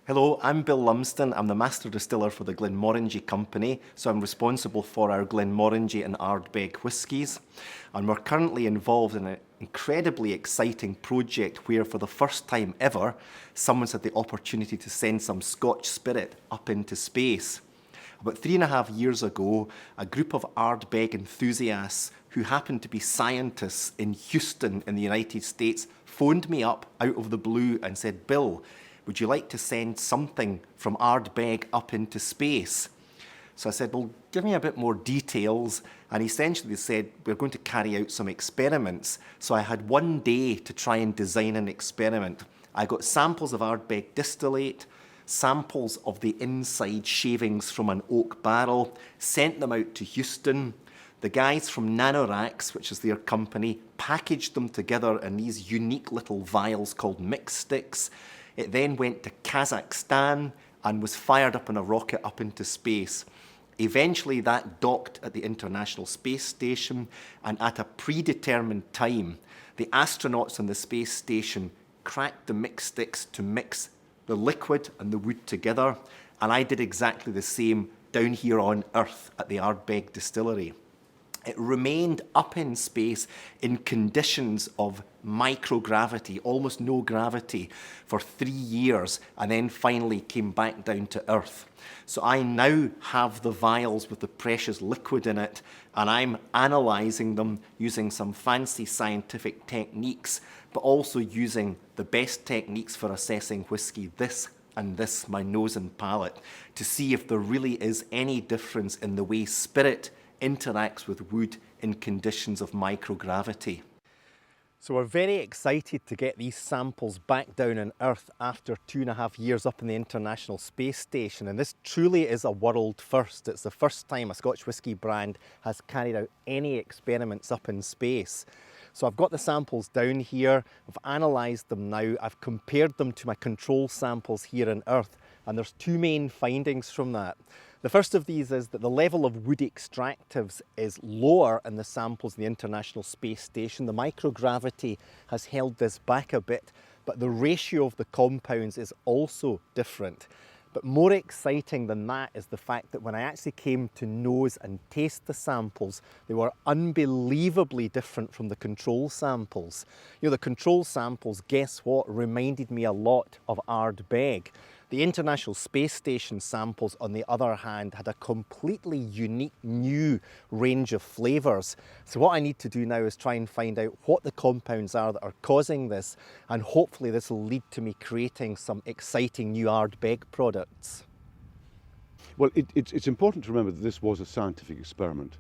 Hello, I'm Bill Lumsden. I'm the Master Distiller for the Glenmorangie Company, so I'm responsible for our Glenmorangie and Ardbeg whiskies. And we're currently involved in an incredibly exciting project where, for the first time ever, someone's had the opportunity to send some Scotch spirit up into space. About 3.5 years ago, a group of Ardbeg enthusiasts who happened to be scientists in Houston in the United States phoned me up out of the blue and said, "Bill, would you like to send something from Ardbeg up into space?" So I said, "Well, give me a bit more details." And essentially they said, "We're going to carry out some experiments." So I had 1 day to try and design an experiment. I got samples of Ardbeg distillate, samples of the inside shavings from an oak barrel, sent them out to Houston. The guys from Nanoracks, which is their company, packaged them together in these unique little vials called mix sticks. It then went to Kazakhstan and was fired up in a rocket up into space. Eventually that docked at the International Space Station, and at a predetermined time, the astronauts on the space station cracked the mix sticks to mix the liquid and the wood together, and I did exactly the same down here on Earth at the Ardbeg Distillery. It remained up in space in conditions of microgravity, almost no gravity, for 3 years, and then finally came back down to Earth. So I now have the vials with the precious liquid in it, and I'm analysing them using some fancy scientific techniques, but also using the best techniques for assessing whisky, this and this, my nose and palate, to see if there really is any difference in the way spirit interacts with wood in conditions of microgravity. So we're very excited to get these samples back down on Earth after 2.5 years up in the International Space Station, and this truly is a world first. It's the first time a Scotch whisky brand has carried out any experiments up in space. So I've got the samples down here, I've analysed them now, I've compared them to my control samples here on Earth, and there's two main findings from that. The first of these is that the level of wood extractives is lower in the samples in the International Space Station. The microgravity has held this back a bit, but the ratio of the compounds is also different. But more exciting than that is the fact that when I actually came to nose and taste the samples, they were unbelievably different from the control samples. You know, the control samples, guess what, reminded me a lot of Ardbeg. The International Space Station samples, on the other hand, had a completely unique new range of flavours. So what I need to do now is try and find out what the compounds are that are causing this, and hopefully this will lead to me creating some exciting new Ardbeg products. Well, it's important to remember that this was a scientific experiment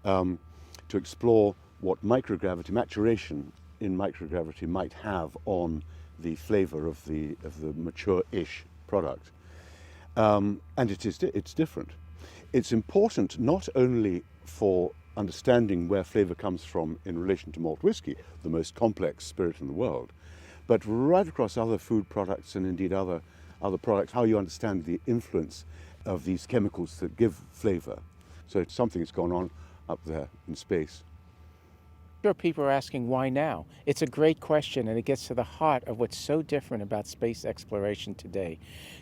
to explore what microgravity, maturation in microgravity might have on the flavour of the mature-ish product, and it's different. It's important not only for understanding where flavour comes from in relation to malt whisky, the most complex spirit in the world, but right across other food products and indeed other products, how you understand the influence of these chemicals that give flavour. So it's something that's gone on up there in space. Sure, people are asking why now. It's a great question, and it gets to the heart of what's so different about space exploration today.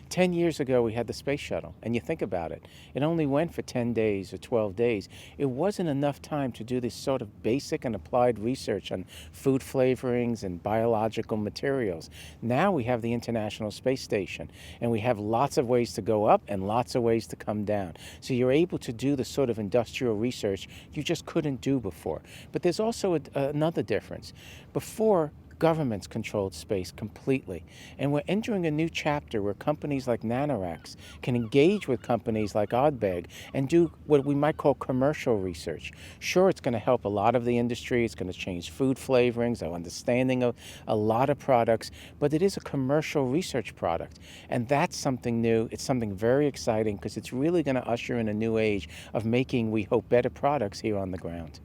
10 years ago, we had the space shuttle, and you think about it. It only went for 10 days or 12 days. It wasn't enough time to do this sort of basic and applied research on food flavorings and biological materials. Now we have the International Space Station, and we have lots of ways to go up and lots of ways to come down. So you're able to do the sort of industrial research you just couldn't do before. But there's also another difference. Before, governments controlled space completely. And we're entering a new chapter where companies like Nanoracks can engage with companies like Ardbeg and do what we might call commercial research. Sure, it's going to help a lot of the industry. It's going to change food flavorings, our understanding of a lot of products, but it is a commercial research product. And that's something new. It's something very exciting because it's really going to usher in a new age of making, we hope, better products here on the ground.